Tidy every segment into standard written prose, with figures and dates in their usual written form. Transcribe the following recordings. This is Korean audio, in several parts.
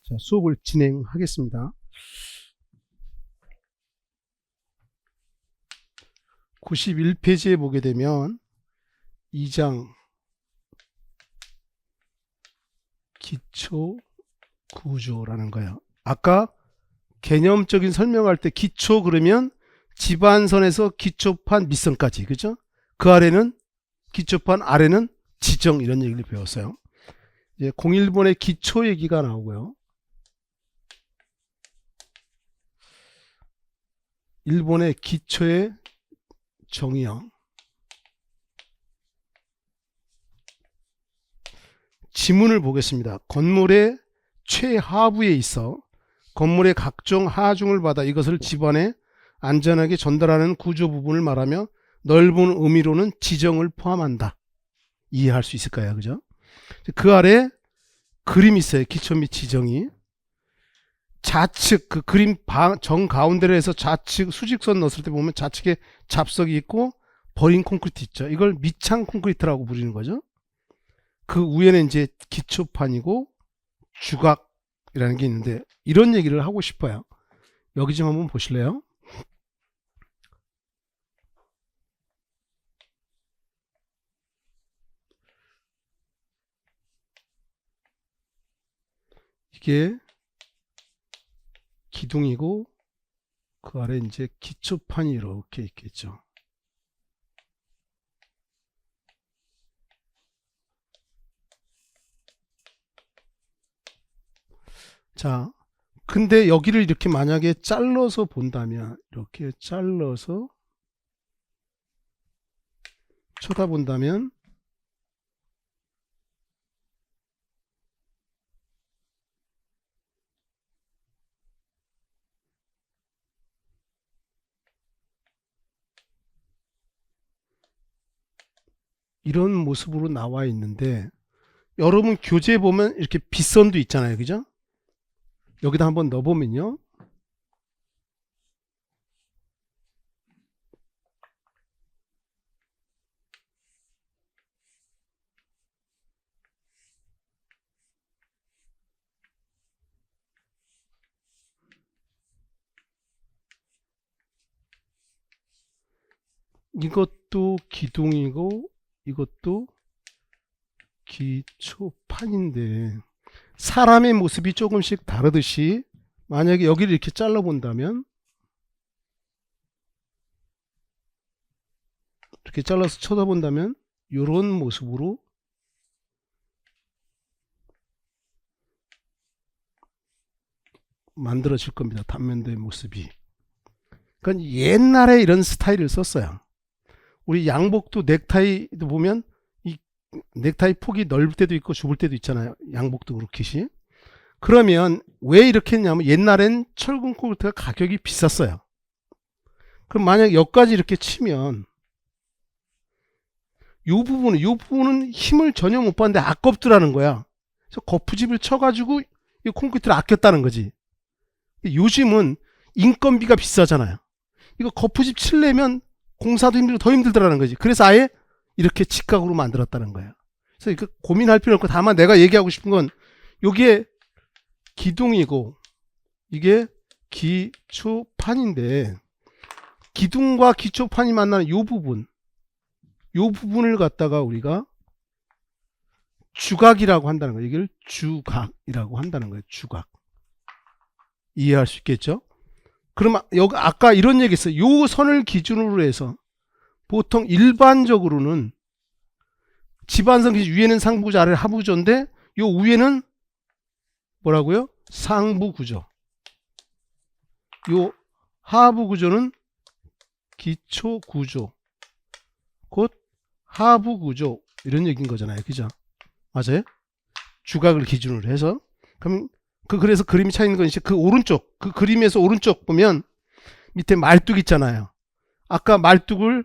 자, 수업을 진행하겠습니다. 91페이지에 보게 되면 2장 기초 구조라는 거예요. 아까 개념적인 설명할 때 기초 그러면 집안선에서 기초판 밑선까지, 그죠? 그 아래는 기초판, 아래는 지정, 이런 얘기를 배웠어요. 이제 01번의 기초 얘기가 나오고요. 1번의 기초의 정의형, 지문을 보겠습니다. 건물의 최하부에 있어 건물의 각종 하중을 받아 이것을 집안에 안전하게 전달하는 구조 부분을 말하며 넓은 의미로는 지정을 포함한다. 이해할 수 있을까요? 그죠? 그 아래 그림이 있어요. 기초 및 지정이. 좌측, 그 그림 정 가운데로 해서 좌측 수직선 넣었을 때 보면 좌측에 잡석이 있고 버린 콘크리트 있죠. 이걸 밑창 콘크리트라고 부르는 거죠. 그 위에는 이제 기초판이고 주각이라는 게 있는데, 이런 얘기를 하고 싶어요. 여기 좀 한번 보실래요? 이게 기둥이고 그 아래 이제 기초판이 이렇게 있겠죠. 자, 근데 여기를 이렇게 만약에 잘라서 본다면, 이렇게 잘라서 쳐다본다면 이런 모습으로 나와 있는데, 여러분 교재 보면 이렇게 빗선도 있잖아요. 그죠? 여기다 한번 넣어보면요. 이것도 기둥이고 이것도 기초판인데 사람의 모습이 조금씩 다르듯이 만약에 여기를 이렇게 잘라 본다면, 이렇게 잘라서 쳐다본다면 이런 모습으로 만들어질 겁니다. 단면도의 모습이. 그러니까 옛날에 이런 스타일을 썼어요. 우리 양복도 넥타이도 보면 이 넥타이 폭이 넓을 때도 있고 좁을 때도 있잖아요. 양복도 그렇듯이. 그러면 왜 이렇게 했냐면 옛날엔 철근 콘크리트가 가격이 비쌌어요. 그럼 만약 여기까지 이렇게 치면 이 부분은 힘을 전혀 못 받는데 아깝더라는 거야. 그래서 거푸집을 쳐가지고 이 콘크리트를 아꼈다는 거지. 요즘은 인건비가 비싸잖아요. 이거 거푸집 칠려면 공사도 힘들고 더 힘들더라는 거지. 그래서 아예 이렇게 직각으로 만들었다는 거예요. 그래서 이거 고민할 필요 없고, 다만 내가 얘기하고 싶은 건 이게 기둥이고 이게 기초판인데, 기둥과 기초판이 만나는 이 부분을 갖다가 우리가 주각이라고 한다는 거예요. 이걸 주각이라고 한다는 거예요. 주각. 이해할 수 있겠죠? 그럼 여기 아까 이런 얘기 했어요. 요 선을 기준으로 해서 보통 일반적으로는 집안선 기준, 위에는 상부구조, 아래는 하부구조인데 요 위에는 뭐라고요? 상부구조. 요 하부구조는 기초구조, 곧 하부구조, 이런 얘기인 거잖아요. 그죠? 맞아요? 주각을 기준으로 해서. 그럼 그래서 그림이 차 있는 건 이제 그 오른쪽, 그 그림에서 오른쪽 보면 밑에 말뚝 있잖아요. 아까 말뚝을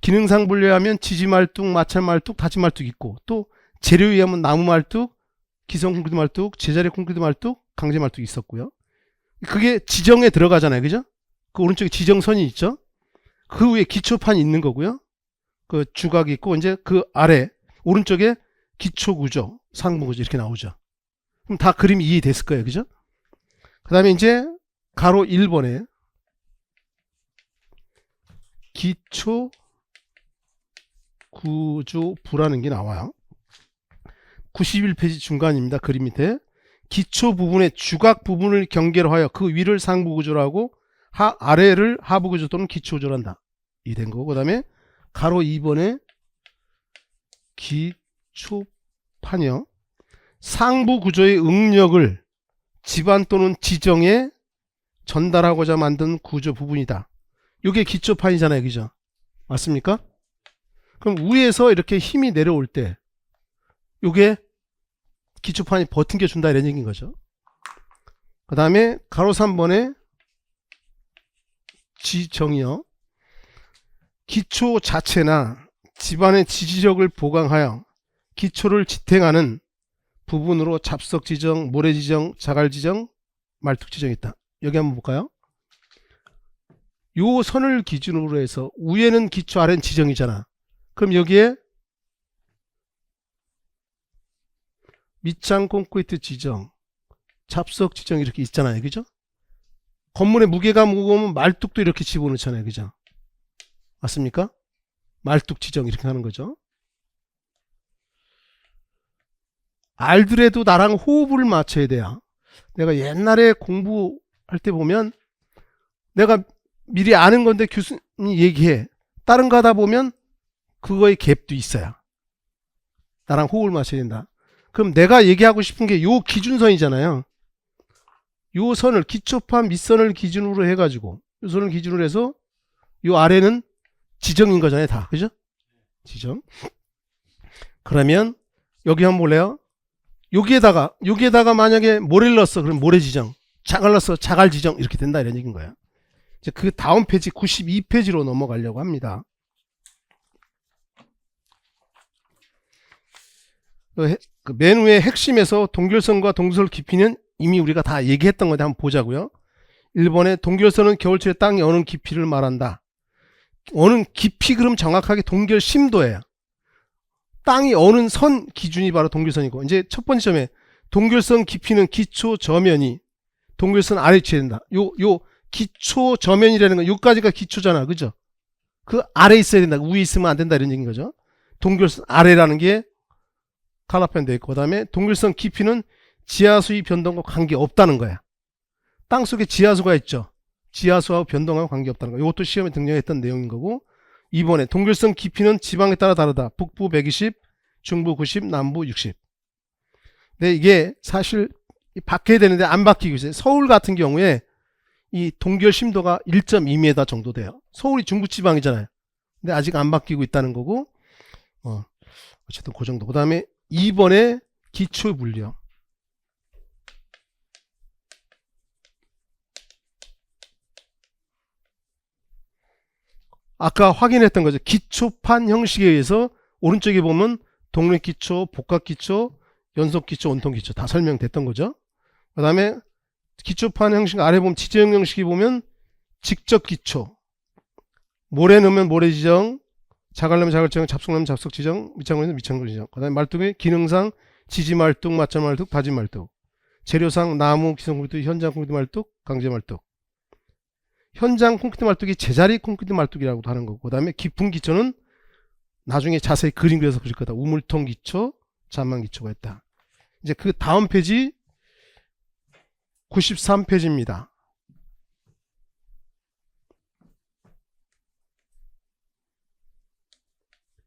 기능상 분류하면 지지말뚝, 마찰말뚝, 다지말뚝 있고, 또 재료에 의하면 나무말뚝, 기성 콘크리트 말뚝, 제자리 콘크리트 말뚝, 강제 말뚝이 있었고요. 그게 지정에 들어가잖아요. 그죠? 그 오른쪽에 지정선이 있죠? 그 위에 기초판이 있는 거고요. 그 주각이 있고, 이제 그 아래 오른쪽에 기초구조, 상부구조 이렇게 나오죠. 그럼 다 그림이 이해됐을 거예요. 그죠? 그 다음에 이제 가로 1번에 기초 구조부라는 게 나와요. 91페이지 중간입니다. 그림 밑에 기초 부분의 주각 부분을 경계로 하여 그 위를 상부 구조라고 아래를 하부 구조 또는 기초 구조로 한다. 이 된 거고, 그 다음에 가로 2번에 기초판이요. 상부 구조의 응력을 집안 또는 지정에 전달하고자 만든 구조 부분이다. 이게 기초판이잖아요. 그죠? 맞습니까? 그럼 위에서 이렇게 힘이 내려올 때 이게 기초판이 버틴겨 준다 이런 얘기인 거죠. 그 다음에 가로 3번에 지정이요. 기초 자체나 집안의 지지력을 보강하여 기초를 지탱하는 부분으로 잡석 지정, 모래 지정, 자갈 지정, 말뚝 지정이 있다. 여기 한번 볼까요? 요 선을 기준으로 해서 위에는 기초, 아래는 지정이잖아. 그럼 여기에 밑창 콘크리트 지정, 잡석 지정 이렇게 있잖아요. 그죠? 건물의 무게가 무거우면 말뚝도 이렇게 집어넣잖아요. 그죠? 맞습니까? 말뚝 지정 이렇게 하는 거죠. 알더라도 나랑 호흡을 맞춰야 돼요. 내가 옛날에 공부할 때 보면 내가 미리 아는 건데 교수님이 얘기해. 다른 거 하다 보면 그거의 갭도 있어요. 나랑 호흡을 맞춰야 된다. 그럼 내가 얘기하고 싶은 게 요 기준선이잖아요. 요 선을 기초판 밑선을 기준으로 해가지고 요 선을 기준으로 해서 요 아래는 지정인 거잖아요. 다. 그죠? 지정. 그러면 여기 한번 볼래요? 여기에다가 만약에 모래를 넣었어. 그럼 모래 지정. 자갈 넣었어. 자갈 지정. 이렇게 된다 이런 얘기인 거예요. 이제 그 다음 페이지 92페이지로 넘어가려고 합니다. 그 맨 위에 핵심에서 동결선과 동결선 깊이는 이미 우리가 다 얘기했던 건데 한번 보자고요. 1번에 동결선은 겨울철에 땅이 어는 깊이를 말한다. 어는 깊이 그럼 정확하게 동결 심도예요. 땅이 어는 선 기준이 바로 동결선이고, 이제 첫 번째 점에 동결선 깊이는 기초 저면이 동결선 아래 위치해야 된다. 요 기초 저면이라는 건 요까지가 기초잖아. 그죠? 그 아래 있어야 된다. 위에 있으면 안 된다 이런 얘기인 거죠. 동결선 아래라는 게 칼라펜 되어 있고, 그 다음에 동결선 깊이는 지하수의 변동과 관계없다는 거야. 땅속에 지하수가 있죠. 지하수하고 변동하고 관계없다는 거. 이것도 시험에 등장했던 내용인 거고, 2번에 동결선 깊이는 지방에 따라 다르다. 북부 120, 중부 90, 남부 60. 근데 이게 사실 바뀌어야 되는데 안 바뀌고 있어요. 서울 같은 경우에 이 동결 심도가 1.2m 정도 돼요. 서울이 중부지방이잖아요. 근데 아직 안 바뀌고 있다는 거고, 어쨌든 그 정도. 그 다음에 2번에 기초 물려. 아까 확인했던 거죠. 기초판 형식에 의해서 오른쪽에 보면 독립기초, 복합기초, 연속기초, 원통기초 다 설명됐던 거죠. 그 다음에 기초판 형식 아래 보면 지정 형식이 보면 직접기초, 모래 넣으면 모래 지정, 자갈 넣으면 자갈 지정, 잡석 넣으면 잡석 지정, 밑창 넣으면 밑창 지정. 그 다음에 말뚝의 기능상 지지말뚝, 맞자말뚝, 바지말뚝, 재료상 나무, 기성콘크리트, 현장 콘크리트 말뚝, 강제 말뚝. 현장 콘크리트 말뚝이 제자리 콘크리트 말뚝이라고도 하는 거고, 그 다음에 깊은 기초는 나중에 자세히 그림 그려서 보실 거다. 우물통 기초, 잔망 기초가 있다. 이제 그 다음 페이지 93페이지입니다.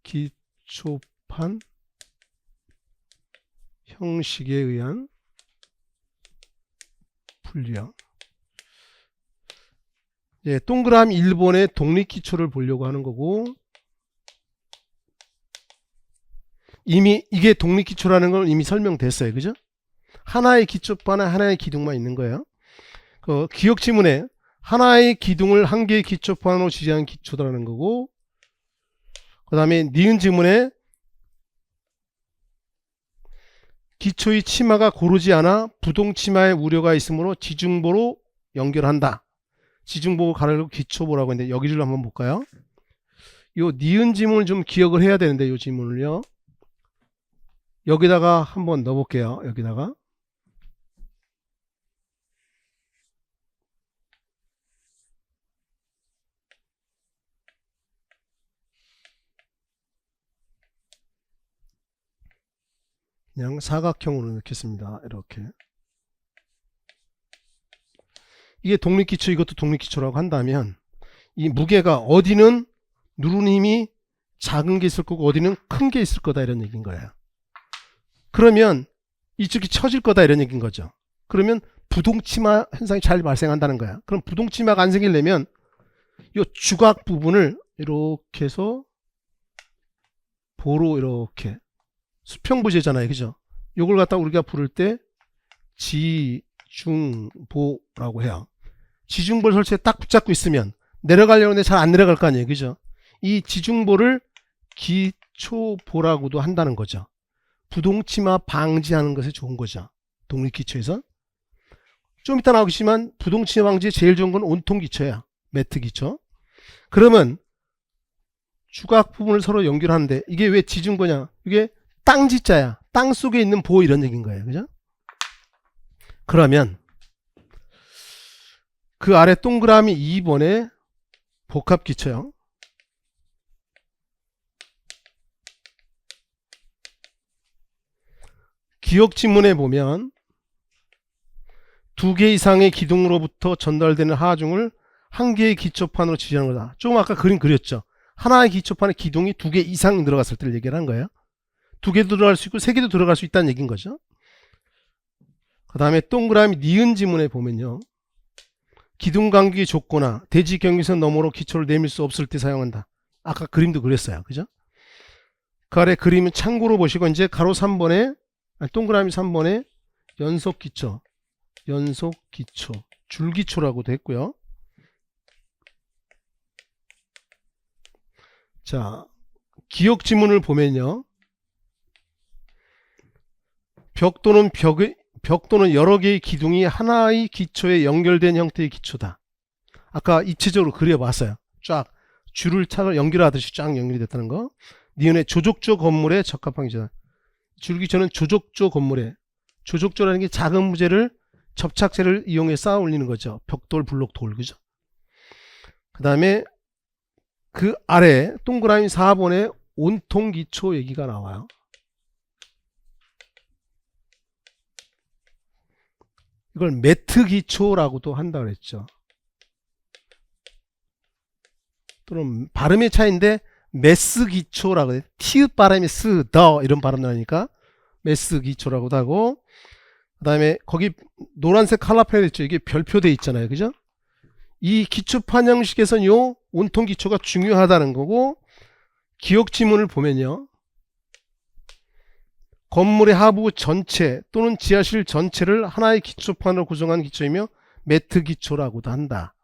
기초판 형식에 의한 분량. 예, 동그라미 1번의 독립기초를 보려고 하는 거고, 이미 이게 독립기초라는 건 이미 설명됐어요. 그죠? 하나의 기초판에 하나의 기둥만 있는 거예요. 그 기억지문에 하나의 기둥을 한 개의 기초판으로 지지하는 기초라는 거고, 그 다음에 니은 지문에 기초의 치마가 고르지 않아 부동치마의 우려가 있으므로 지중보로 연결한다. 지중보 가르고 기초보라고 했는데 여기를 한번 볼까요? 요 니은 지문을 좀 기억을 해야 되는데, 요 지문을요. 여기다가 한번 넣어볼게요. 여기다가 그냥 사각형으로 넣겠습니다. 이렇게. 이게 독립기초, 이것도 독립기초라고 한다면 이 무게가 어디는 누르는 힘이 작은 게 있을 거고 어디는 큰 게 있을 거다 이런 얘기인 거예요. 그러면 이쪽이 처질 거다 이런 얘기인 거죠. 그러면 부동치마 현상이 잘 발생한다는 거야. 그럼 부동치마가 안 생기려면 이 주각 부분을 이렇게 해서 보로 이렇게 수평부재잖아요. 그죠? 요걸 갖다 우리가 부를 때 지중보라고 해요. 지중보를 설치에 딱 붙잡고 있으면 내려가려고 하는데 잘 안 내려갈 거 아니에요. 그죠? 이 지중보를 기초보라고도 한다는 거죠. 부동치마 방지하는 것에 좋은 거죠. 독립기초에서. 좀 이따 나오겠지만 부동치마 방지에 제일 좋은 건 온통기초야. 매트기초. 그러면 주각 부분을 서로 연결하는데 이게 왜 지중보냐? 이게 땅지자야. 땅 속에 있는 보 이런 얘기인 거예요. 그죠? 그러면 그 아래 동그라미 2번에 복합기초요. 기억지문에 보면 2개 이상의 기둥으로부터 전달되는 하중을 한 개의 기초판으로 지시하는 거다. 조금 아까 그림 그렸죠. 하나의 기초판에 기둥이 2개 이상 들어갔을 때를 얘기를 한 거예요. 2개도 들어갈 수 있고 3개도 들어갈 수 있다는 얘기인 거죠. 그 다음에 동그라미 니은 지문에 보면요. 기둥 간격이 좁거나 대지 경계선 너머로 기초를 내밀 수 없을 때 사용한다. 아까 그림도 그렸어요. 그죠? 그 아래 그림은 참고로 보시고 이제 가로 3번에 동그라미 3번에 연속기초, 줄기초라고도 했고요. 자, 기억 지문을 보면요. 벽 또는 여러 개의 기둥이 하나의 기초에 연결된 형태의 기초다. 아까 입체적으로 그려봤어요. 쫙 줄을 착을 연결하듯이 쫙 연결이 됐다는 거. 니은의 조족조 건물에 적합한 기초다. 줄기초는 조족조 건물에, 조족조라는 게 작은 무게를 접착제를 이용해 쌓아 올리는 거죠. 벽돌, 블록, 돌. 그죠? 그 다음에 그 아래 동그라미 4번에 온통기초 얘기가 나와요. 이걸 매트기초라고도 한다 그랬죠. 또는 발음의 차이인데 메스기초라고 해요. 티읕 발음이 스, 더 이런 발음 나니까 메스기초라고도 하고, 그 다음에 거기 노란색 칼라펜 있죠. 이게 별표돼 있잖아요. 그죠? 이 기초판 형식에서는 요 온통기초가 중요하다는 거고, 기억지문을 보면요. 건물의 하부 전체 또는 지하실 전체를 하나의 기초판으로 구성한 기초이며 매트기초라고도 한다.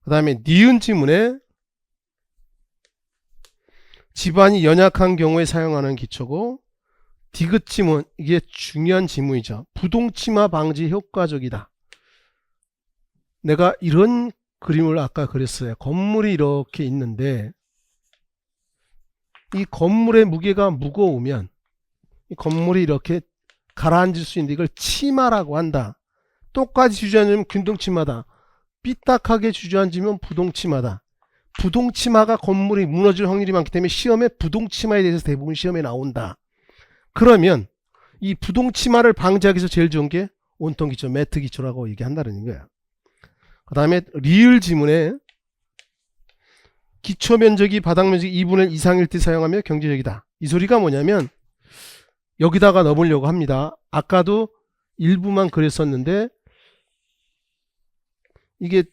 그 다음에 니은 지문에 집안이 연약한 경우에 사용하는 기초고, 디귿 지문, 이게 중요한 지문이죠. 부동치마 방지 효과적이다. 내가 이런 그림을 아까 그렸어요. 건물이 이렇게 있는데 이 건물의 무게가 무거우면 이 건물이 이렇게 가라앉을 수 있는데 이걸 치마라고 한다. 똑같이 주저앉으면 균등치마다. 삐딱하게 주저앉으면 부동치마다. 부동치마가 건물이 무너질 확률이 많기 때문에 시험에 부동치마에 대해서 대부분 시험에 나온다. 그러면 이 부동치마를 방지하기 위해서 제일 좋은 게 온통기초, 매트기초라고 얘기한다는 거야. 그 다음에 리을 지문에 기초면적이 바닥면적 2분의 1 이상일 때 사용하며 경제적이다. 이 소리가 뭐냐면 여기다가 넣어보려고 합니다. 아까도 일부만 그랬었는데 이게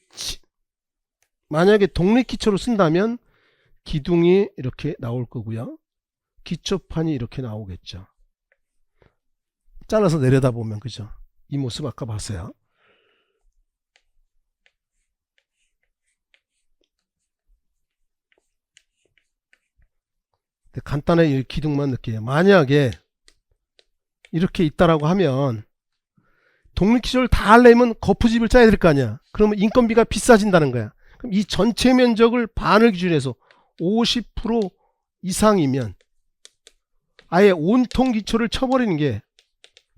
만약에 독립기초로 쓴다면 기둥이 이렇게 나올 거고요. 기초판이 이렇게 나오겠죠. 잘라서 내려다보면 그죠? 이 모습 아까 봤어요. 간단하게 기둥만 넣을게요. 만약에 이렇게 있다라고 하면 독립기초를 다 하려면 거푸집을 짜야 될 거 아니야. 그러면 인건비가 비싸진다는 거야. 그럼 이 전체 면적을 반을 기준해서 50% 이상이면 아예 온통 기초를 쳐버리는 게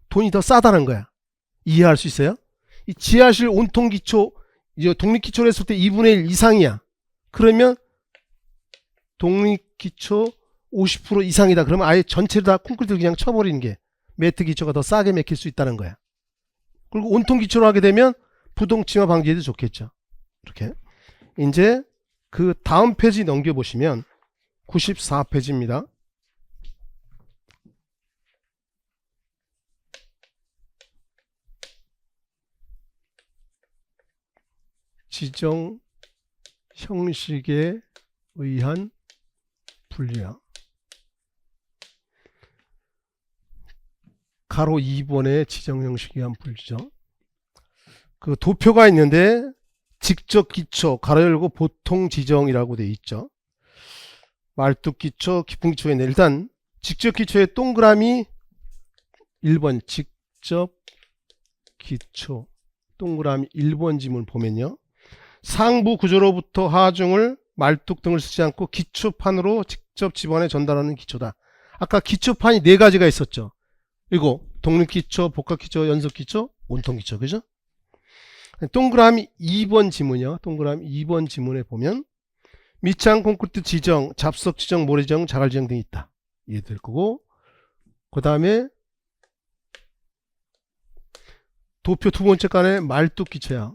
돈이 더 싸다는 거야. 이해할 수 있어요? 이 지하실 온통 기초, 이제 독립기초를 했을 때 2분의 1 이상이야. 그러면 독립기초 50% 이상이다. 그러면 아예 전체를 다 콘크리트를 그냥 쳐버리는 게 매트 기초가 더 싸게 맥힐 수 있다는 거야. 그리고 온통 기초로 하게 되면 부동침화 방지에도 좋겠죠. 이렇게. 이제 그 다음 페이지 넘겨보시면 94페이지입니다. 지정 형식에 의한 분리야. 가로 2번의 지정 형식에 의한 분리죠. 그 도표가 있는데 직접 기초 가로 열고 보통 지정이라고 되어 있죠. 말뚝 기초, 깊은 기초에 있는 일단 직접 기초의 동그라미 1번 직접 기초 동그라미 1번 지문 보면요. 상부 구조로부터 하중을 말뚝 등을 쓰지 않고 기초판으로 직접 집어내 전달하는 기초다. 아까 기초판이 4가지가 있었죠. 이거 독립기초, 복합기초, 연속기초, 온통기초. 그죠? 동그라미 2번 지문이요. 동그라미 2번 지문에 보면 밑창 콘크리트 지정, 잡석 지정, 모래 지정, 자갈 지정 등이 있다. 이해될 거고, 그 다음에 도표 두 번째 칸에 말뚝 기초야.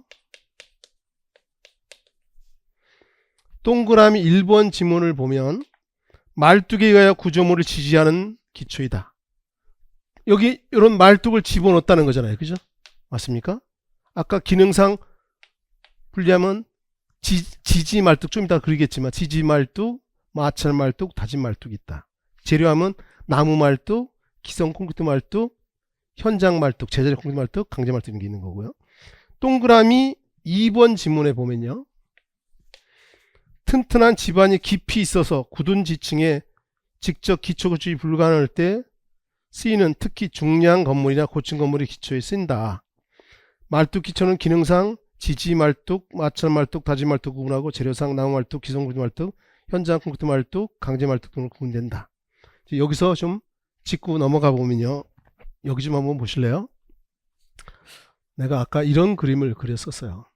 동그라미 1번 지문을 보면 말뚝에 의하여 구조물을 지지하는 기초이다. 여기 이런 말뚝을 집어넣었다는 거잖아요. 그죠? 맞습니까? 아까 기능상 분리하면 지지 말뚝 좀 이따 그리겠지만 지지 말뚝, 마찰 말뚝, 다진 말뚝이 있다. 재료하면 나무 말뚝, 기성 콘크리트 말뚝, 현장 말뚝, 제자리 콘크리트 말뚝, 강제 말뚝 이런 게 있는 거고요. 동그라미 2번 지문에 보면요. 튼튼한 지반이 깊이 있어서 굳은 지층에 직접 기초 구축이 불가능할 때 쓰이는 특히 중량 건물이나 고층 건물의 기초에 쓰인다. 말뚝 기초는 기능상 지지 말뚝, 마찰 말뚝, 다진 말뚝 구분하고 재료상 나무 말뚝, 기성 콘크리트 말뚝, 현장 콘크리트 말뚝, 강제 말뚝 등으로 구분된다. 여기서 좀 짚고 넘어가 보면요. 여기 좀 한번 보실래요? 내가 아까 이런 그림을 그렸었어요.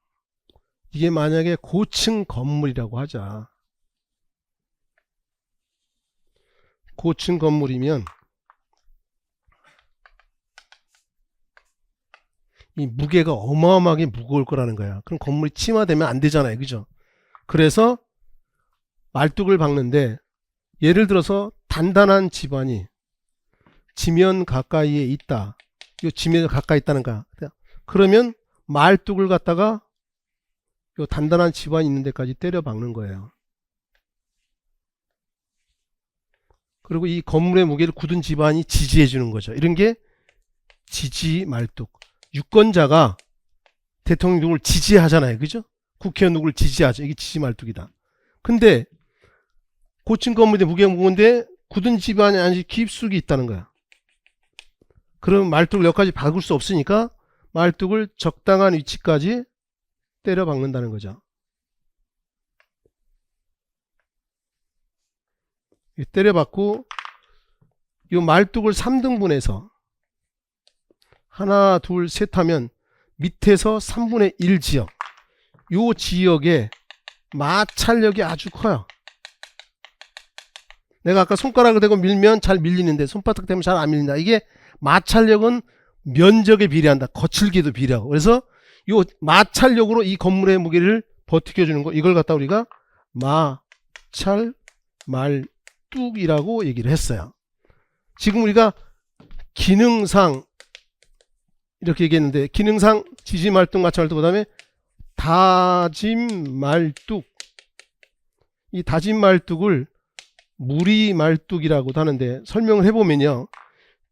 이게 만약에 고층 건물이라고 하자. 고층 건물이면 이 무게가 어마어마하게 무거울 거라는 거야. 그럼 건물이 침하되면 안 되잖아요. 그죠? 그래서 말뚝을 박는데 예를 들어서 단단한 지반이 지면 가까이에 있다. 이 지면에 가까이 있다는 거야. 그러면 말뚝을 갖다가 요 단단한 지반이 있는 데까지 때려 박는 거예요. 그리고 이 건물의 무게를 굳은 지반이 지지해 주는 거죠. 이런 게 지지 말뚝. 유권자가 대통령 누구를 지지하잖아요. 그죠? 국회의원 누구를 지지하죠. 이게 지지 말뚝이다. 근데 고층 건물의 무게가 무거운데 굳은 지반이 아니지 깊숙이 있다는 거야. 그럼 말뚝을 여기까지 박을 수 없으니까 말뚝을 적당한 위치까지 때려 박는다는 거죠. 때려 박고 이 말뚝을 3등분해서 하나, 둘, 셋 하면 밑에서 3분의 1 지역, 이 지역에 마찰력이 아주 커요. 내가 아까 손가락을 대고 밀면 잘 밀리는데 손바닥 대면 잘 안 밀린다. 이게 마찰력은 면적에 비례한다. 거칠기도 비례하고. 그래서 이 마찰력으로 이 건물의 무게를 버티겨주는 거, 이걸 갖다 우리가 마찰 말뚝이라고 얘기를 했어요. 지금 우리가 기능상 이렇게 얘기했는데, 기능상 지지 말뚝, 마찰 말뚝, 그 다음에 다짐 말뚝. 이 다짐 말뚝을 무리 말뚝이라고도 하는데, 설명을 해보면요,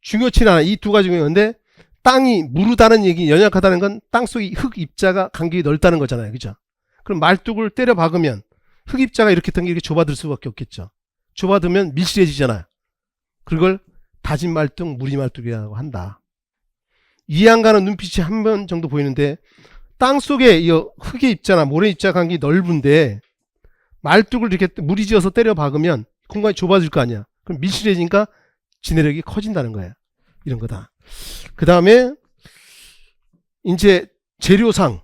중요치는 않아. 이 두 가지 중요한데, 땅이 무르다는 얘기, 연약하다는 건 땅속의 흙 입자가 간격이 넓다는 거잖아요. 그죠? 그럼 말뚝을 때려 박으면 흙 입자가 이렇게 이렇게 좁아들 수밖에 없겠죠. 좁아들면 밀실해지잖아요. 그걸 다진 말뚝, 무리 말뚝이라고 한다. 이해 안 가는 눈빛이 한 번 정도 보이는데, 땅속에 이 흙의 입자나 모래 입자 간격이 넓은데 말뚝을 이렇게 무리지어서 때려 박으면 공간이 좁아질 거 아니야. 그럼 밀실해지니까 진해력이 커진다는 거예요. 이런 거다. 그 다음에 이제 재료상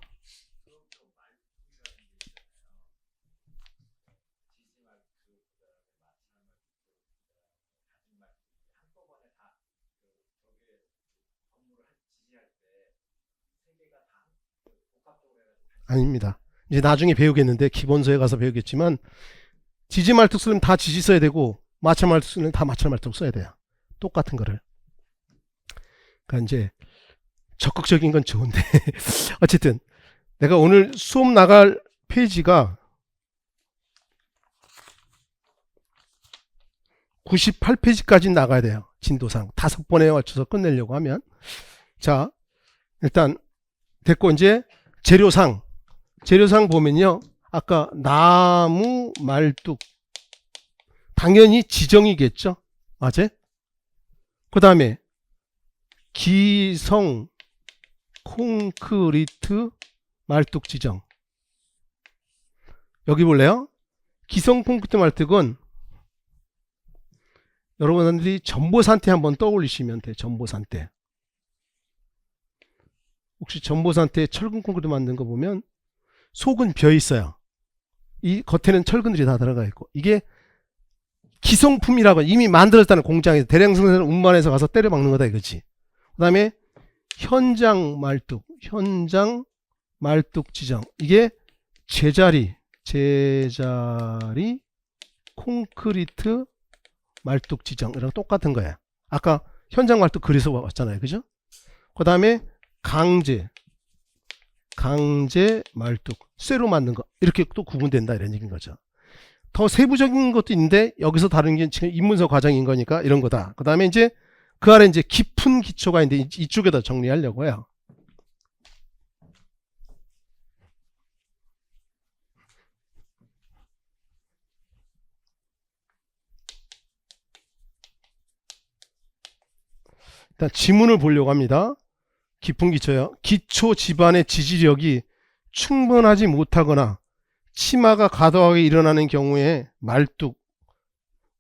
아닙니다. 이제 나중에 배우겠는데 기본서에 가서 배우겠지만 지지말뚝 쓰려면 다 지지 써야 되고 마찰말뚝 쓰려면 다 마찰말뚝 써야 돼요. 똑같은 거를. 그러니까 이제 적극적인 건 좋은데 어쨌든 내가 오늘 수업 나갈 페이지가 98페이지까지 나가야 돼요. 진도상 5번에 맞춰서 끝내려고 하면. 자, 일단 됐고 이제 재료상 보면요. 아까 나무, 말뚝 당연히 지정이겠죠. 맞아요? 그 다음에 기성, 콘크리트, 말뚝 지정. 여기 볼래요? 기성 콘크리트 말뚝은 여러분들이 전보산태 한번 떠올리시면 돼요. 전보산태. 혹시 전보산태 철근 콘크리트 만든 거 보면 속은 비어 있어요. 이 겉에는 철근들이 다 들어가 있고 이게 기성품이라고 이미 만들었다는 공장에서 대량 생산을 운반해서 가서 때려 박는 거다 이거지. 그 다음에 현장 말뚝 지정. 이게 제자리 콘크리트 말뚝 지정 이랑 똑같은 거야. 아까 현장 말뚝 그래서 왔잖아요. 그죠? 그 다음에 강제 말뚝 쇠로 만든 거 이렇게 또 구분된다 이런 얘기인 거죠. 더 세부적인 것도 있는데 여기서 다른 게 지금 입문서 과정인 거니까 이런 거다. 그 다음에 이제 그 아래 이제 깊은 기초가 있는데 이쪽에다 정리하려고요. 일단 지문을 보려고 합니다. 깊은 기초요. 기초 집안의 지지력이 충분하지 못하거나 치마가 과도하게 일어나는 경우에 말뚝,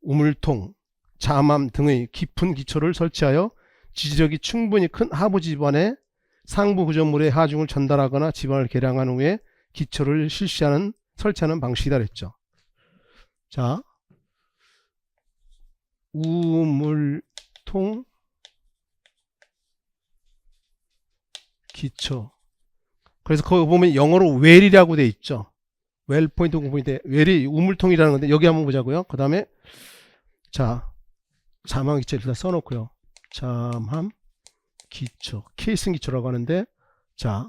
우물통, 자맘 등의 깊은 기초를 설치하여 지지력이 충분히 큰 하부 집안에 상부 구조물의 하중을 전달하거나 집안을 개량한 후에 기초를 설치하는 방식이다 그랬죠. 자, 우물통 기초. 그래서 거기 보면 영어로 웰이라고 돼 있죠. 웰 포인트 공포인트 웰이 우물통이라는 건데 여기 한번 보자고요. 그 다음에 자 잠함 기초 일단 써놓고요. 잠함 기초 케이슨 기초라고 하는데 자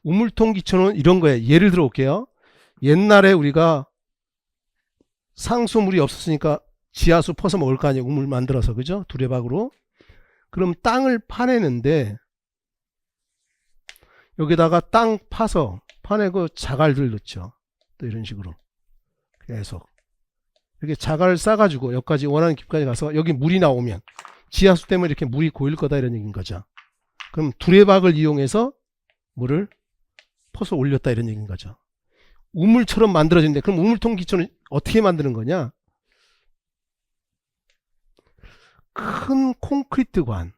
우물통 기초는 이런 거예요. 예를 들어 볼게요. 옛날에 우리가 상수물이 없었으니까 지하수 퍼서 먹을 거 아니에요. 우물 만들어서 그죠? 두레박으로. 그럼 땅을 파내는데 여기다가 땅 파서 파내고 자갈들 넣죠. 또 이런 식으로 계속 이렇게 자갈을 싸가지고 여기까지 원하는 깊이까지 가서 여기 물이 나오면 지하수 때문에 이렇게 물이 고일 거다 이런 얘기인 거죠. 그럼 두레박을 이용해서 물을 퍼서 올렸다 이런 얘기인 거죠. 우물처럼 만들어진대. 그럼 우물통 기초는 어떻게 만드는 거냐? 큰 콘크리트 관.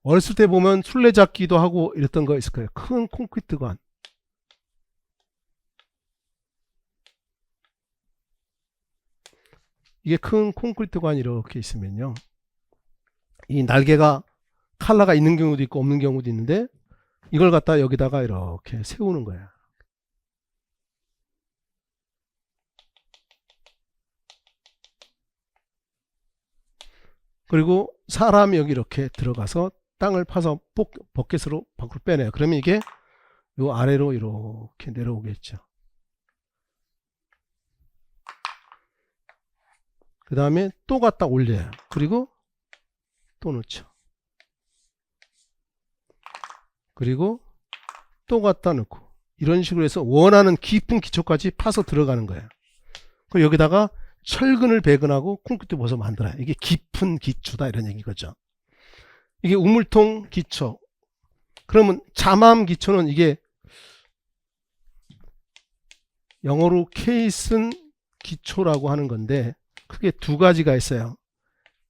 어렸을 때 보면 술래잡기도 하고 이랬던 거 있을 거예요. 큰 콘크리트 관. 이게 큰 콘크리트 관이 이렇게 있으면요. 이 날개가 칼라가 있는 경우도 있고 없는 경우도 있는데 이걸 갖다 여기다가 이렇게 세우는 거야. 그리고 사람이 여기 이렇게 들어가서 땅을 파서 버켓으로 밖으로 빼내요. 그러면 이게 요 아래로 이렇게 내려오겠죠. 그 다음에 또 갖다 올려요. 그리고 또 넣죠. 그리고 또 갖다 넣고 이런 식으로 해서 원하는 깊은 기초까지 파서 들어가는 거예요. 그리고 여기다가 철근을 배근하고 콘크리트 벗어 만들어요. 이게 깊은 기초다 이런 얘기거죠. 이게 우물통 기초. 그러면 잠암 기초는 이게 영어로 케이슨 기초라고 하는 건데 크게 두 가지가 있어요.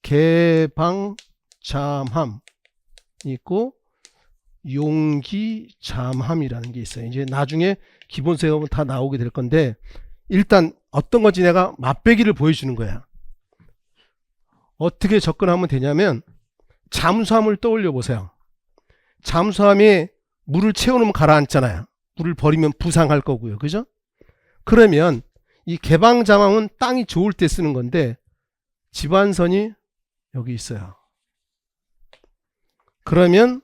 개방 잠함 있고 용기 잠함이라는 게 있어요. 이제 나중에 기본서에 보면 다 나오게 될 건데 일단 어떤 건지 내가 맛배기를 보여주는 거야. 어떻게 접근하면 되냐면 잠수함을 떠올려 보세요. 잠수함에 물을 채워놓으면 가라앉잖아요. 물을 버리면 부상할 거고요. 그죠? 그러면 이 개방자망은 땅이 좋을 때 쓰는 건데 지반선이 여기 있어요. 그러면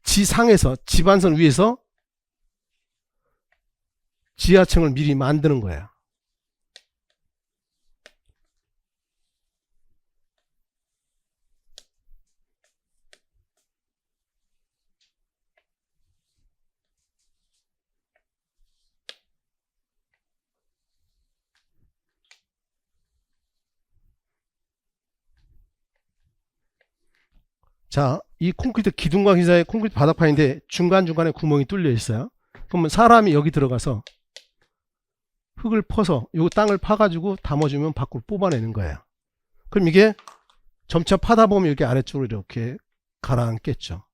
지상에서 지반선 위에서 지하층을 미리 만드는 거예요. 자, 이 콘크리트 기둥과 기사의 콘크리트 바닥판인데 중간중간에 구멍이 뚫려 있어요. 그러면 사람이 여기 들어가서 흙을 퍼서 요 땅을 파가지고 담아주면 밖으로 뽑아내는 거예요. 그럼 이게 점차 파다 보면 이렇게 아래쪽으로 이렇게 가라앉겠죠.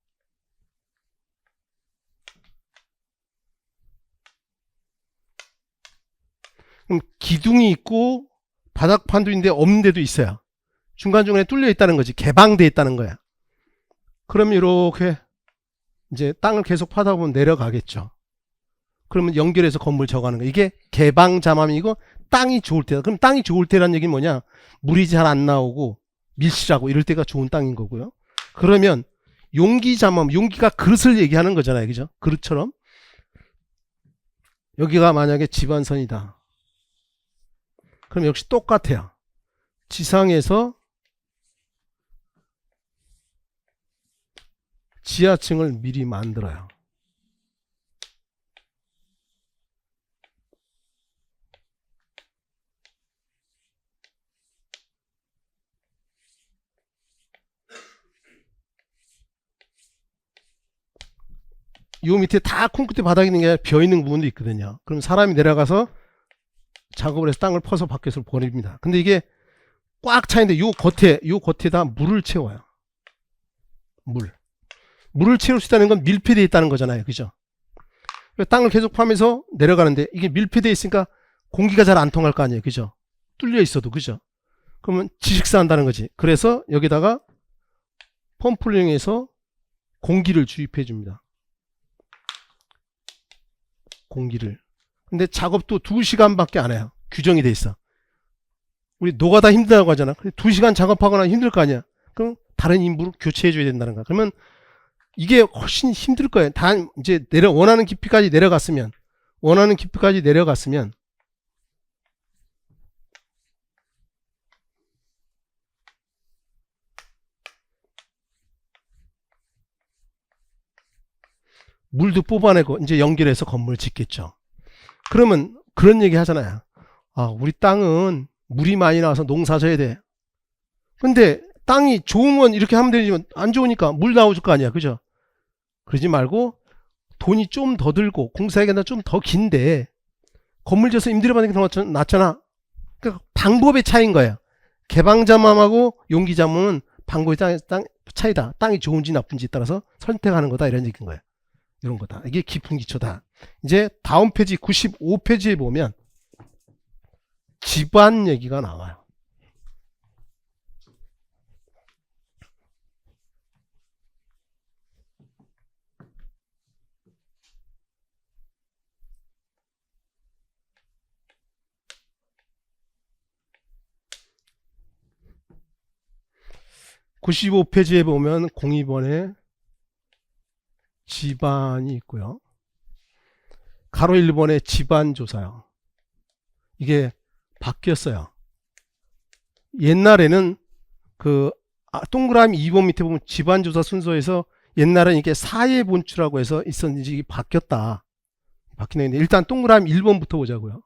그럼 기둥이 있고 바닥판도 있는데 없는 데도 있어요. 중간중간에 뚫려 있다는 거지. 개방되어 있다는 거야. 그러면 이렇게 이제 땅을 계속 파다 보면 내려가겠죠. 그러면 연결해서 건물 저가는 거예요. 이게 개방자맘이고 땅이 좋을 때다. 그럼 땅이 좋을 때란 얘기는 뭐냐? 물이 잘 안 나오고 밀실하고 이럴 때가 좋은 땅인 거고요. 그러면 용기자맘, 용기가 그릇을 얘기하는 거잖아요. 그죠? 그릇처럼. 여기가 만약에 지반선이다. 그럼 역시 똑같아요. 지상에서 지하층을 미리 만들어요. 요 밑에 다 콘크리트 바닥이 있는 게 아니라 비어 있는 부분도 있거든요. 그럼 사람이 내려가서 작업을 해서 땅을 퍼서 밖에서 버립니다. 근데 이게 꽉 차 있는데 요 겉에다 물을 채워요. 물을 채울 수 있다는 건 밀폐되어 있다는 거잖아요. 그죠? 땅을 계속 파면서 내려가는데 이게 밀폐되어 있으니까 공기가 잘 안 통할 거 아니에요. 그죠? 뚫려 있어도. 그죠? 그러면 지식사한다는 거지. 그래서 여기다가 펌프를 이용해서 공기를 주입해 줍니다. 공기를. 근데 작업도 2시간밖에 안 해요. 규정이 돼 있어. 우리 노가다 힘들다고 하잖아. 2시간 작업하거나 힘들 거 아니야. 그럼 다른 인부를 교체해 줘야 된다는 거야. 그러면 이게 훨씬 힘들 거예요. 단 이제 원하는 깊이까지 내려갔으면 물도 뽑아내고 이제 연결해서 건물을 짓겠죠. 그러면 그런 얘기 하잖아요. 아, 우리 땅은 물이 많이 나와서 농사 져야 돼. 근데 땅이 좋으면 이렇게 하면 되지만 안 좋으니까 물 나오줄 거 아니야. 그죠? 그러지 말고 돈이 좀 더 들고 공사기간도 좀 더 긴데 건물 지어서 임대료 받는 게 더 낫잖아. 그러니까 방법의 차이인 거예요. 개방자맘하고 용기자맘은 방법의 차이다. 땅이 좋은지 나쁜지 따라서 선택하는 거다. 이런 얘기인 거예요. 이런 거다. 이게 깊은 기초다. 이제 다음 페이지 95페이지에 보면 집안 얘기가 나와요. (95페이지에) 보면 02번에 집안이 있고요. 가로 1번에 집안 조사요. 이게 바뀌었어요. 옛날에는 그 동그라미 2번 밑에 보면 집안 조사 순서에서 옛날에는 이게 사회 본추라고 해서 있었는지 이게 바뀌었다. 바뀌는데 일단 동그라미 1번부터 보자고요.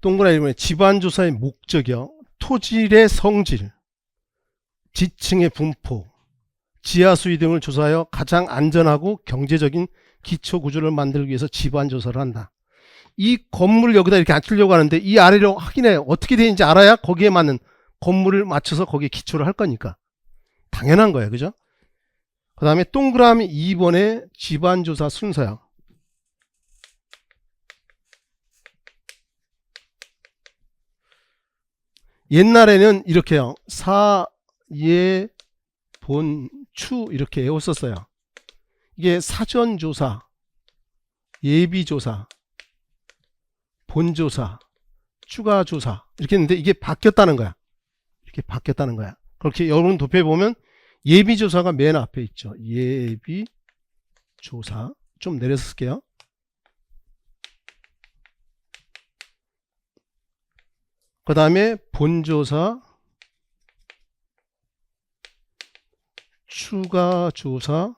동그라미 1번에 집안조사의 목적이요. 토질의 성질, 지층의 분포, 지하수위 등을 조사하여 가장 안전하고 경제적인 기초구조를 만들기 위해서 집안조사를 한다. 이 건물을 여기다 이렇게 앉히려고 하는데 이 아래로 확인해 어떻게 되는지 알아야 거기에 맞는 건물을 맞춰서 거기에 기초를 할 거니까. 당연한 거예요. 그죠? 그 다음에 동그라미 2번에 집안조사 순서요. 옛날에는 이렇게요. 사, 예, 본, 추 이렇게 외웠었어요. 이게 사전조사, 예비조사, 본조사, 추가조사 이렇게 했는데 이게 바뀌었다는 거야. 이렇게 바뀌었다는 거야. 그렇게 여러분 도표에 보면 예비조사가 맨 앞에 있죠. 예비조사. 좀 내려서 쓸게요. 그 다음에 본조사, 추가조사,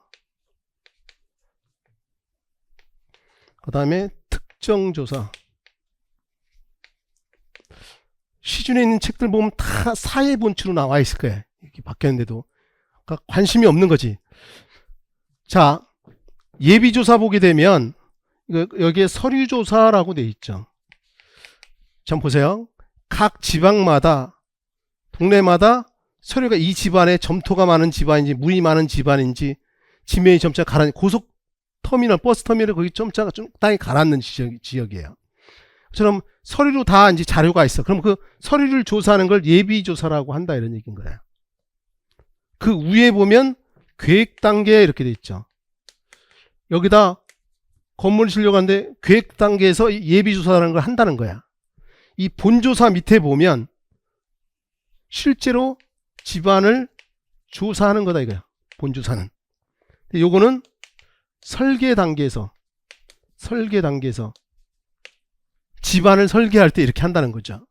그 다음에 특정조사. 시중에 있는 책들 보면 다 사회본추로 나와 있을 거예요. 이렇게 바뀌었는데도. 그러니까 관심이 없는 거지. 자, 예비조사 보게 되면 여기에 서류조사라고 돼 있죠. 참 보세요. 각 지방마다 동네마다 서류가 이 집안에 점토가 많은 집안인지 물이 많은 집안인지 지명이 점차 가라앉는 고속터미널 버스터미널 거기 점차가 좀 땅이 가라앉는 지역이에요. 처럼 서류로 다 이제 자료가 있어. 그럼 그 서류를 조사하는 걸 예비조사라고 한다 이런 얘기인 거예요. 그 위에 보면 계획 단계 이렇게 돼 있죠. 여기다 건물 실려가는데 계획 단계에서 예비조사라는 걸 한다는 거야. 이 본조사 밑에 보면 실제로 집안을 조사하는 거다 이거야. 본조사는. 요거는 설계 단계에서 집안을 설계할 때 이렇게 한다는 거죠.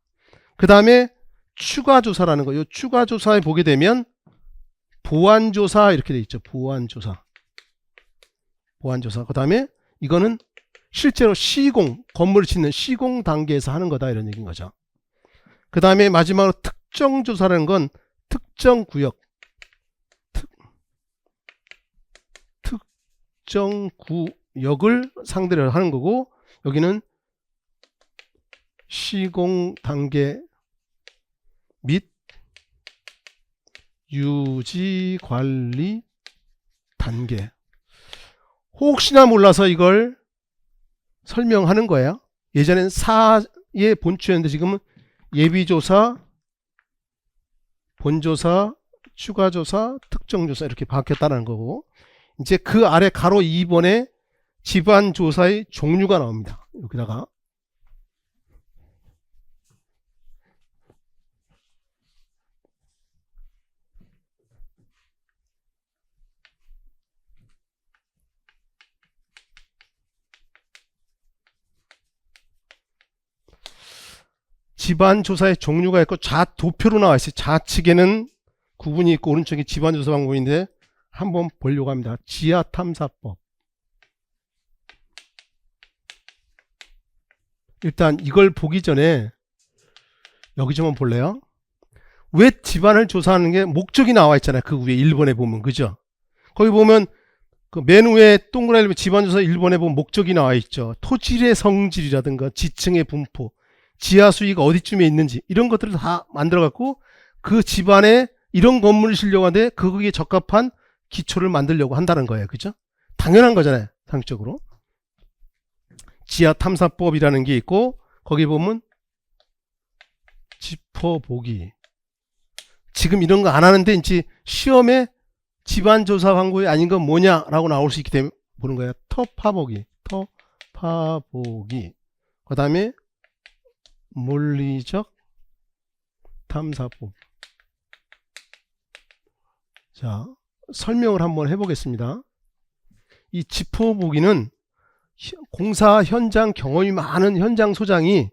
그 다음에 추가조사라는 거. 요 추가조사에 보게 되면 보완조사 이렇게 돼 있죠. 보완조사. 그 다음에 이거는 실제로 시공, 건물을 짓는 시공 단계에서 하는 거다 이런 얘기인 거죠. 그 다음에 마지막으로 특정조사라는 건 특정 구역, 특정 구역을 상대로 하는 거고, 여기는 시공 단계 및 유지 관리 단계. 혹시나 몰라서 이걸 설명하는 거예요. 예전엔 사의 본추였는데 지금은 예비조사, 본조사, 추가조사, 특정조사 이렇게 바뀌었다는 거고, 이제 그 아래 가로 2번에 집안조사의 종류가 나옵니다. 여기다가 집안조사의 종류가 있고 도표로 나와 있어요. 좌측에는 구분이 있고 오른쪽에 집안조사 방법인데 한번 보려고 합니다. 지하탐사법. 일단 이걸 보기 전에 여기 좀 한번 볼래요? 왜 집안을 조사하는 게 목적이 나와 있잖아요. 그 위에 1번에 보면, 그죠? 거기 보면 그 맨 위에 동그라미 집안조사 1번에 보면 목적이 나와 있죠. 토질의 성질이라든가 지층의 분포, 지하 수위가 어디쯤에 있는지 이런 것들을 다 만들어 갖고 그 집안에 이런 건물을 지으려고 하는데 거기에 적합한 기초를 만들려고 한다는 거예요. 그죠? 당연한 거잖아요. 상식적으로. 지하탐사법이라는 게 있고 거기 보면 짚어보기. 지금 이런 거 안 하는데 이제 시험에 집안조사 광고에 아닌 건 뭐냐라고 나올 수 있기 때문에 보는 거예요. 터파보기. 그 다음에 물리적 탐사법. 자, 설명을 한번 해보겠습니다. 이 짚어보기는 공사 현장 경험이 많은 현장 소장이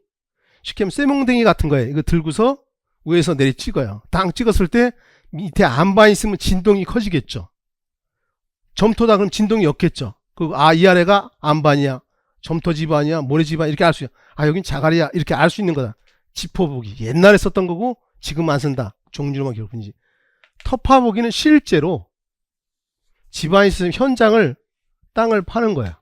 쉽게 하면 쇠몽댕이 같은 거예요. 이거 들고서 위에서 내리 찍어요. 당 찍었을 때 밑에 안반 있으면 진동이 커지겠죠. 점토다 그럼 진동이 없겠죠. 그리고 이 아래가 안반이야, 점토 집안이야, 모래 집안 이렇게 알 수 있어요. 여긴 자갈이야 이렇게 알 수 있는 거다. 짚어보기. 옛날에 썼던 거고 지금 안 쓴다. 종류로만 기록뿐이지. 터파보기는 실제로 집안에 있으면 현장을 땅을 파는 거야.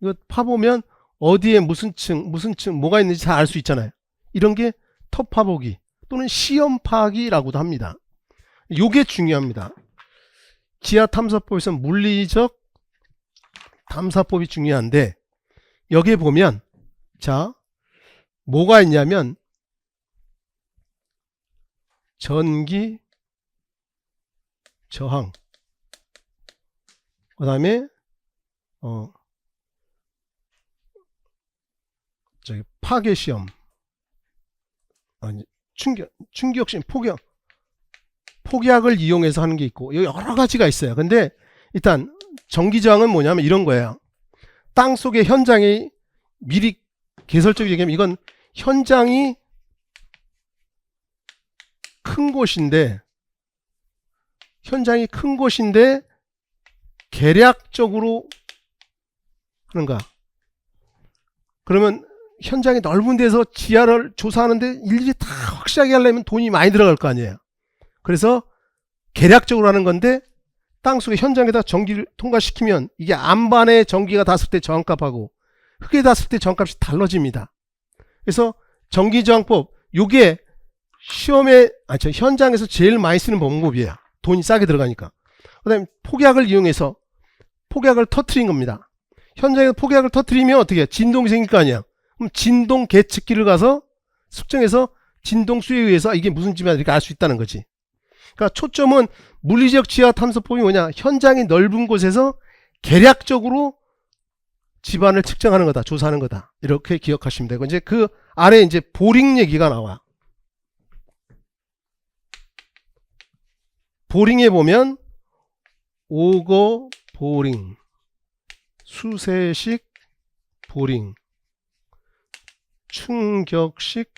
이거 파보면 어디에 무슨 층 뭐가 있는지 다 알 수 있잖아요. 이런 게 터파보기 또는 시험 파기라고도 합니다. 요게 중요합니다. 지하 탐사법에서 물리적 탐사법이 중요한데 여기에 보면 자 뭐가 있냐면 전기 저항, 그 다음에 파괴 시험, 충격 시험, 폭약을 이용해서 하는 게 있고 여러 가지가 있어요. 근데 일단 전기 저항은 뭐냐면 이런 거예요. 땅 속의 현장이 미리 개설적으로 얘기하면 이건 현장이 큰 곳인데 계략적으로 하는가? 그러면 현장이 넓은 데서 지하를 조사하는데 일일이 다 확실하게 하려면 돈이 많이 들어갈 거 아니에요. 그래서 계략적으로 하는 건데 땅속의 현장에다 전기를 통과시키면 이게 안반에 전기가 닿았을 때 저항값하고 흙에 닿았을 때 저항값이 달라집니다. 그래서 전기저항법 요게 현장에서 제일 많이 쓰는 방법이에요. 돈이 싸게 들어가니까. 그 다음에 폭약을 이용해서 폭약을 터트린 겁니다. 현장에서 폭약을 터트리면 어떻게 해요? 진동이 생길 거 아니야. 그럼 진동 계측기를 가서 측정해서 진동 수에 의해서 이게 무슨 집이냐 이렇게 알 수 있다는 거지. 그러니까 초점은 물리적 지하 탐사법이 뭐냐? 현장이 넓은 곳에서 계략적으로 집안을 측정하는 거다, 조사하는 거다. 이렇게 기억하시면 되고, 이제 그 아래 이제 보링 얘기가 나와. 보링에 보면 오거 보링, 수세식 보링, 충격식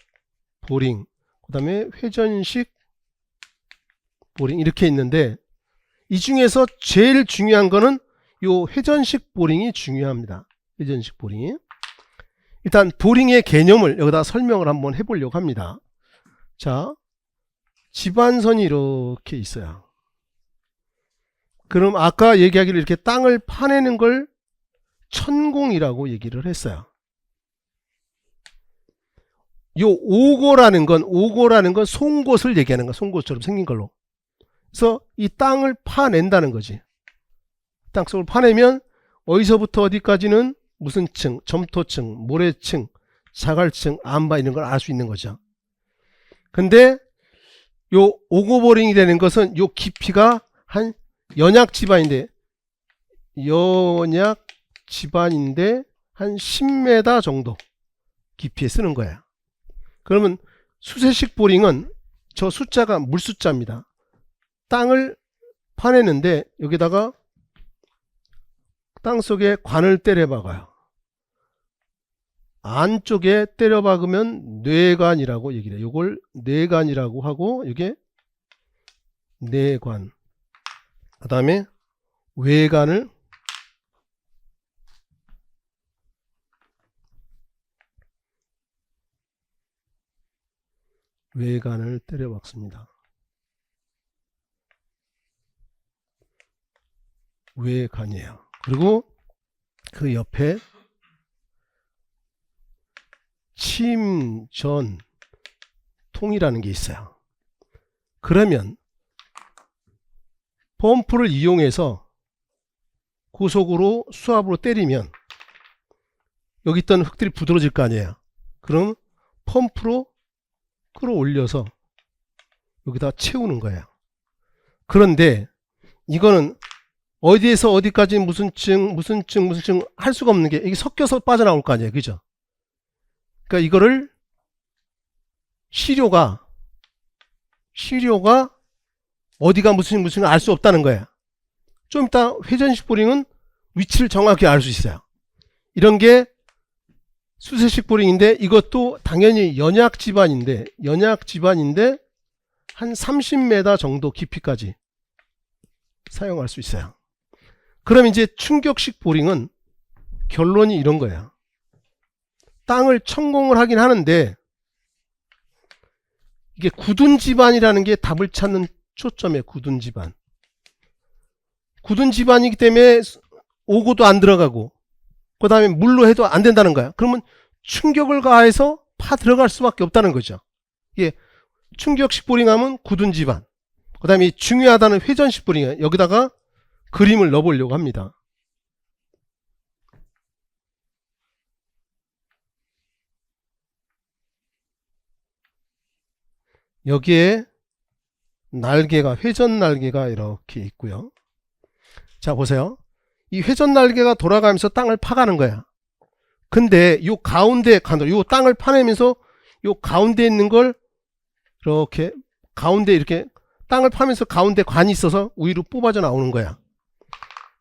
보링, 그 다음에 회전식 보링 이렇게 있는데 이 중에서 제일 중요한 거는 요 회전식 보링이 중요합니다. 회전식 보링이. 일단 보링의 개념을 여기다 설명을 한번 해보려고 합니다. 자, 집안선이 이렇게 있어요. 그럼 아까 얘기하기를 이렇게 땅을 파내는 걸 천공이라고 얘기를 했어요. 요 오고라는 건 송곳을 얘기하는 거야. 송곳처럼 생긴 걸로. 그래서 이 땅을 파낸다는 거지. 땅속을 파내면 어디서부터 어디까지는 무슨 층, 점토층, 모래층, 자갈층, 안바 이런 걸 알 수 있는 거죠. 근데 요 오고보링이 되는 것은 요 깊이가 한 연약 지반인데 한 10m 정도 깊이에 쓰는 거야. 그러면 수세식 보링은 저 숫자가 물숫자입니다. 땅을 파내는데 여기다가 땅속에 관을 때려 박아요. 안쪽에 때려 박으면 뇌관이라고 얘기를 해요. 이걸 뇌관이라고 하고 이게 내관, 그 다음에 외관을 때려 박습니다. 외관이에요. 그리고 그 옆에 침전 통이라는 게 있어요. 그러면 펌프를 이용해서 고속으로 수압으로 때리면 여기 있던 흙들이 부드러워질 거 아니에요. 그럼 펌프로 끌어올려서 여기다 채우는 거예요. 그런데 이거는 어디에서 어디까지 무슨 층 할 수가 없는 게 이게 섞여서 빠져나올 거 아니에요. 그죠? 그러니까 이거를 시료가 어디가 무슨 알 수 없다는 거야. 좀 이따 회전식 보링은 위치를 정확히 알 수 있어요. 이런 게 수세식 보링인데 이것도 당연히 연약 지반인데 한 30m 정도 깊이까지 사용할 수 있어요. 그럼 이제 충격식 보링은 결론이 이런 거예요. 땅을 천공을 하긴 하는데 이게 굳은 지반이라는 게 답을 찾는 초점이에요. 굳은 지반이기 때문에 오고도 안 들어가고 그 다음에 물로 해도 안 된다는 거야. 그러면 충격을 가해서 파 들어갈 수밖에 없다는 거죠. 예, 충격식 보링하면 굳은 지반, 그 다음에 중요하다는 회전식 보링, 여기다가 그림을 넣어보려고 합니다. 여기에 날개가, 회전 날개가 이렇게 있고요. 자, 보세요. 이 회전 날개가 돌아가면서 땅을 파가는 거야. 근데 요 가운데, 요 땅을 파내면서 요 가운데 있는 걸 이렇게 가운데 이렇게 땅을 파면서 가운데 관이 있어서 위로 뽑아져 나오는 거야.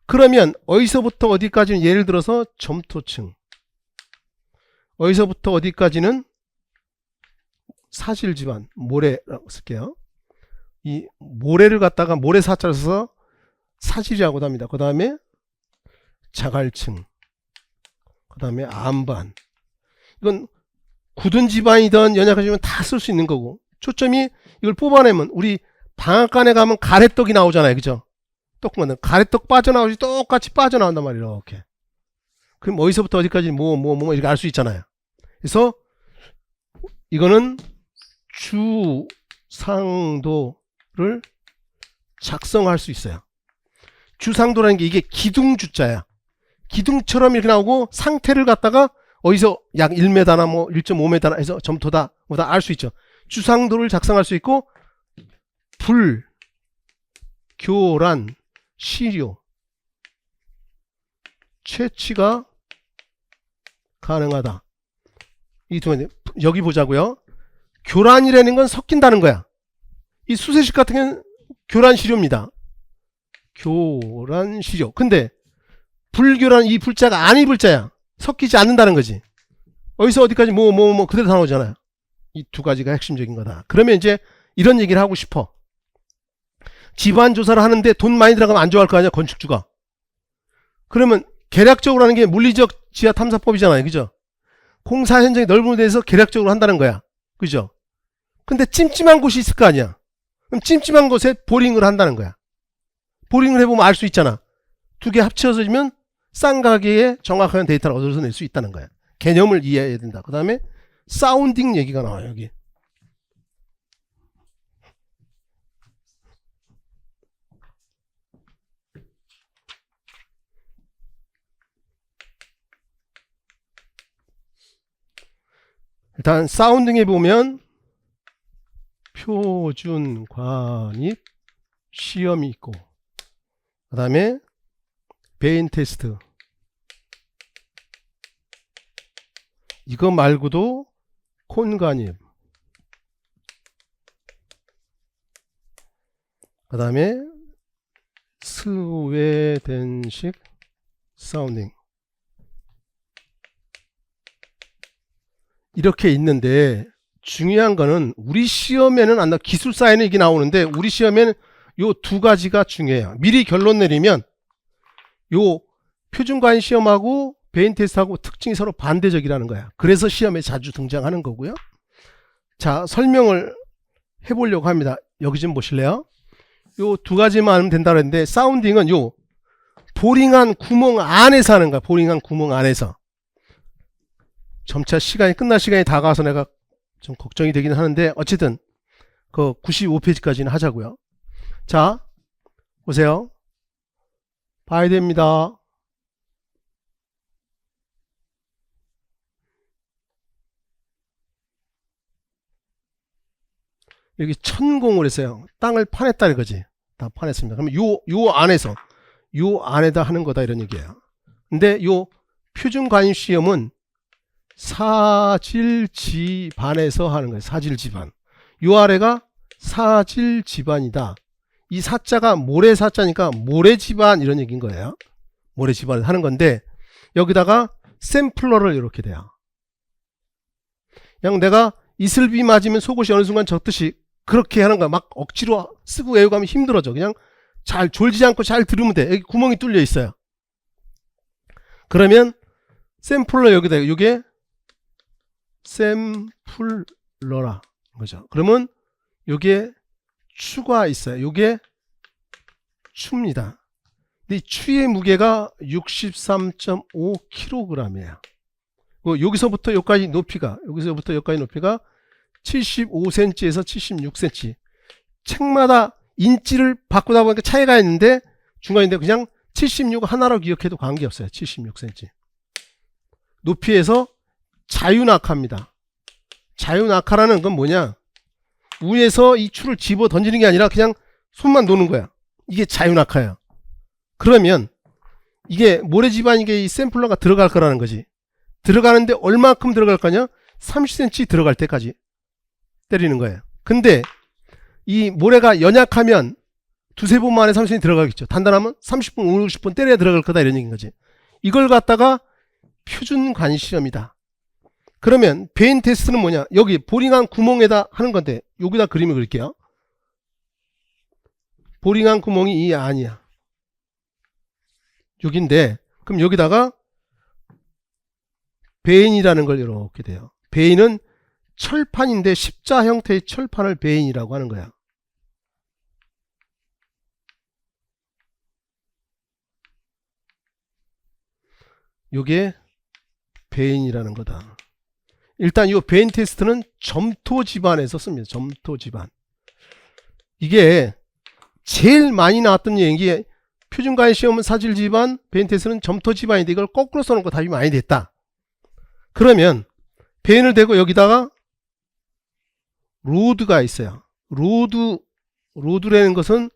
그러면 어디서부터 어디까지는, 예를 들어서 점토층, 어디서부터 어디까지는 사실지반, 모래라고 쓸게요. 이 모래를 갖다가 모래사자를 써서 사실이라고도 합니다. 그 다음에 자갈층, 그 다음에 암반. 이건 굳은 지반이든 연약한 지반이든 다 쓸 수 있는 거고, 초점이 이걸 뽑아내면 우리 방앗간에 가면 가래떡이 나오잖아요. 그죠? 떡만 가래떡 빠져나오지 똑같이 빠져나온단 말이에요. 이렇게. 그럼 어디서부터 어디까지 이렇게 알 수 있잖아요. 그래서 이거는 주상도를 작성할 수 있어요. 주상도라는 게 이게 기둥주자야. 기둥처럼 이렇게 나오고 상태를 갖다가 어디서 약 1m나 뭐 1.5m나 해서 점토다 뭐다 알 수 있죠. 주상도를 작성할 수 있고, 불, 교란, 시료, 채취가 가능하다. 이 두 가지. 여기 보자고요. 교란이라는 건 섞인다는 거야. 이 수세식 같은 경우는 교란 시료입니다. 교란 시료. 근데 불교란, 이 불자가 아니 불자야. 섞이지 않는다는 거지. 어디서 어디까지 그대로 다 나오잖아요. 이 두 가지가 핵심적인 거다. 그러면 이제 이런 얘기를 하고 싶어. 집안 조사를 하는데 돈 많이 들어가면 안 좋아할 거 아니야, 건축주가. 그러면 계략적으로 하는 게 물리적 지하 탐사법이잖아요. 그죠? 공사 현장이 넓은 데 대해서 계략적으로 한다는 거야. 그죠? 근데 찜찜한 곳이 있을 거 아니야. 그럼 찜찜한 곳에 보링을 한다는 거야. 보링을 해보면 알 수 있잖아. 두 개 합쳐지면 싼 가격에 정확한 데이터를 얻어낼 수 있다는 거야. 개념을 이해해야 된다. 그 다음에 사운딩 얘기가 나와요. 여기. 일단 사운딩에 보면 표준 관입 시험이 있고, 그 다음에 베인 테스트, 이거 말고도 콘 관입, 그 다음에 스웨덴식 사운딩, 이렇게 있는데, 중요한 거는 우리 시험에는 안 나와. 기술사에는 이게 나오는데 우리 시험에는 요 두 가지가 중요해요. 미리 결론 내리면 요 표준과인 시험하고 베인 테스트하고 특징이 서로 반대적이라는 거야. 그래서 시험에 자주 등장하는 거고요. 자, 설명을 해보려고 합니다. 여기 좀 보실래요? 요 두 가지만 알면 된다고 했는데, 사운딩은 요 보링한 구멍 안에서 하는 거야. 보링한 구멍 안에서. 점차 시간이 끝날 시간이 다가와서 내가 좀 걱정이 되긴 하는데, 어쨌든 그 95페이지까지는 하자고요. 자, 보세요. 봐야 됩니다. 여기 천공을 했어요. 땅을 파냈다는 거지. 다 파냈습니다. 그러면 요 안에서, 요 안에다 하는 거다 이런 얘기예요. 근데 요 표준관입 시험은 사질지반에서 하는 거예요. 사질지반. 요 아래가 사질지반이다. 이 사자가 모래사자니까 모래지반 이런 얘기인 거예요. 모래지반을 하는 건데, 여기다가 샘플러를 이렇게 돼요. 그냥 내가 이슬비 맞으면 속옷이 어느 순간 젖듯이 그렇게 하는 거야. 막 억지로 쓰고 외우고 하면 힘들어져. 그냥 잘 졸지 않고 잘 들으면 돼. 여기 구멍이 뚫려 있어요. 그러면 샘플러 여기다, 이게 샘플러라 거죠. 그러면 요게 추가 있어요. 요게 추입니다. 근데 이 추의 무게가 63.5kg이에요. 여기서부터 여기까지 높이가, 75cm에서 76cm. 책마다 인치를 바꾸다 보니까 차이가 있는데, 중간인데 그냥 76 하나로 기억해도 관계없어요. 76cm. 높이에서 자유낙하입니다. 자유낙하라는 건 뭐냐? 위에서 이 추를 집어 던지는 게 아니라 그냥 손만 놓는 거야. 이게 자유낙하야. 그러면 이게 모래집안 이게 이 샘플러가 들어갈 거라는 거지. 들어가는데 얼마큼 들어갈 거냐? 30cm 들어갈 때까지 때리는 거예요. 근데 이 모래가 연약하면 두세 번 만에 30cm 들어가겠죠. 단단하면 30분, 50분 때려야 들어갈 거다 이런 얘기인 거지. 이걸 갖다가 표준 관시험이다. 그러면 베인 테스트는 뭐냐? 여기 보링한 구멍에다 하는 건데 여기다 그림을 그릴게요. 보링한 구멍이 이 안이야. 여기인데 그럼 여기다가 베인이라는 걸 이렇게 돼요. 베인은 철판인데 십자 형태의 철판을 베인이라고 하는 거야. 요게 베인이라는 거다. 일단 이 베인 테스트는 점토 집안에서 씁니다. 점토 집안. 이게 제일 많이 나왔던 얘기, 표준과외 시험은 사질 집안, 베인 테스트는 점토 집안인데 이걸 거꾸로 써놓고 답이 많이 됐다. 그러면 베인을 대고 여기다가 로드가 있어요. 로드라는 것은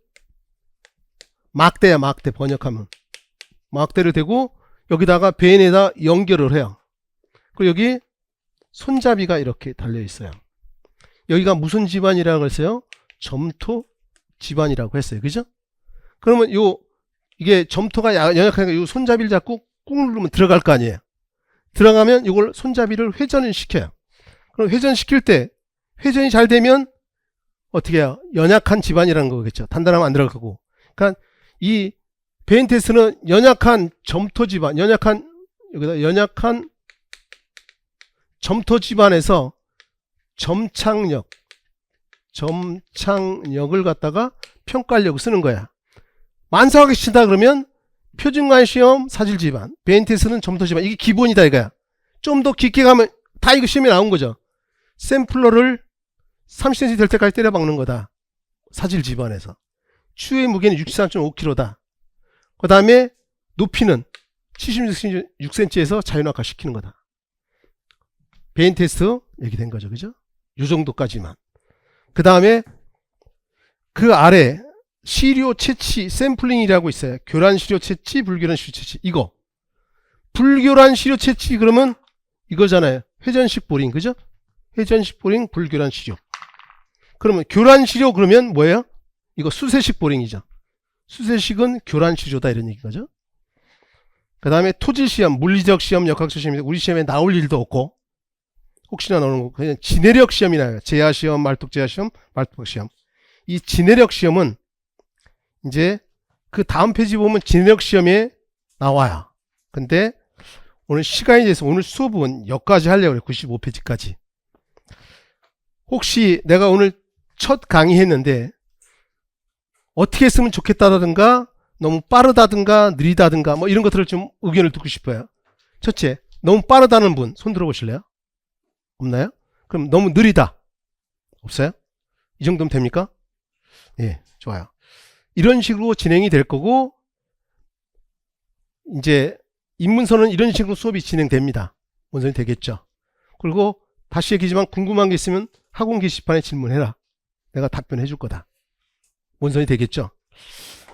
막대야, 막대. 번역하면 막대를 대고 여기다가 베인에다 연결을 해요. 그리고 여기 손잡이가 이렇게 달려 있어요. 여기가 무슨 집안이라고 했어요? 점토 집안이라고 했어요. 그죠? 그러면 이게 점토가 연약하니까 요 손잡이를 잡고 꾹 누르면 들어갈 거 아니에요. 들어가면 이걸 손잡이를 회전을 시켜요. 그럼 회전시킬 때 회전이 잘 되면 어떻게 해요? 연약한 집안이라는 거겠죠. 단단하면 안 들어갈 거고. 그러니까 이 베인 테스트는 연약한 점토 집안, 여기다 연약한 점토 집안에서 점착력을 갖다가 평가하려고 쓰는 거야. 만성하게 친다 그러면 표준과외 시험 사질 집안, 베인 테스트는 점토 집안, 이게 기본이다 이거야. 좀 더 깊게 가면 다 이거 시험에 나온 거죠. 샘플러를 30cm 될 때까지 때려 박는 거다. 사질 집안에서. 추의 무게는 63.5kg다. 그 다음에 높이는 76cm에서 자유낙하 시키는 거다. 베인 테스트 얘기된 거죠. 그죠? 요 정도까지만. 그 다음에 그 아래 시료 채취 샘플링이라고 있어요. 교란 시료 채취, 불교란 시료 채취. 이거. 불교란 시료 채취 그러면 이거잖아요. 회전식 보링. 그죠? 회전식 보링, 불교란 시료. 그러면 교란 시료 그러면 뭐예요? 이거 수세식 보링이죠. 수세식은 교란 시료다 이런 얘기인 거죠. 그 다음에 토질 시험, 물리적 시험, 역학적 시험인데 우리 시험에 나올 일도 없고 혹시나 나오는 거 그냥 지내력 시험이 나요. 제야 시험, 말뚝 제야 시험, 말뚝 시험. 이 지내력 시험은 이제 그 다음 페이지 보면 지내력 시험에 나와요. 근데 오늘 시간이 돼서 오늘 수업은 여기까지 하려고 해요. 95페이지까지. 혹시 내가 오늘 첫 강의 했는데 어떻게 했으면 좋겠다든가 너무 빠르다든가 느리다든가 뭐 이런 것들을 좀 의견을 듣고 싶어요. 첫째, 너무 빠르다는 분 손 들어보실래요? 없나요? 그럼 너무 느리다 없어요? 이 정도면 됩니까? 예, 좋아요. 이런 식으로 진행이 될 거고 이제 입문서는 이런 식으로 수업이 진행됩니다. 원선이 되겠죠. 그리고 다시 얘기지만 궁금한 게 있으면 학원 게시판에 질문해라. 내가 답변해 줄 거다. 원선이 되겠죠.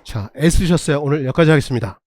자, 애쓰셨어요. 오늘 여기까지 하겠습니다.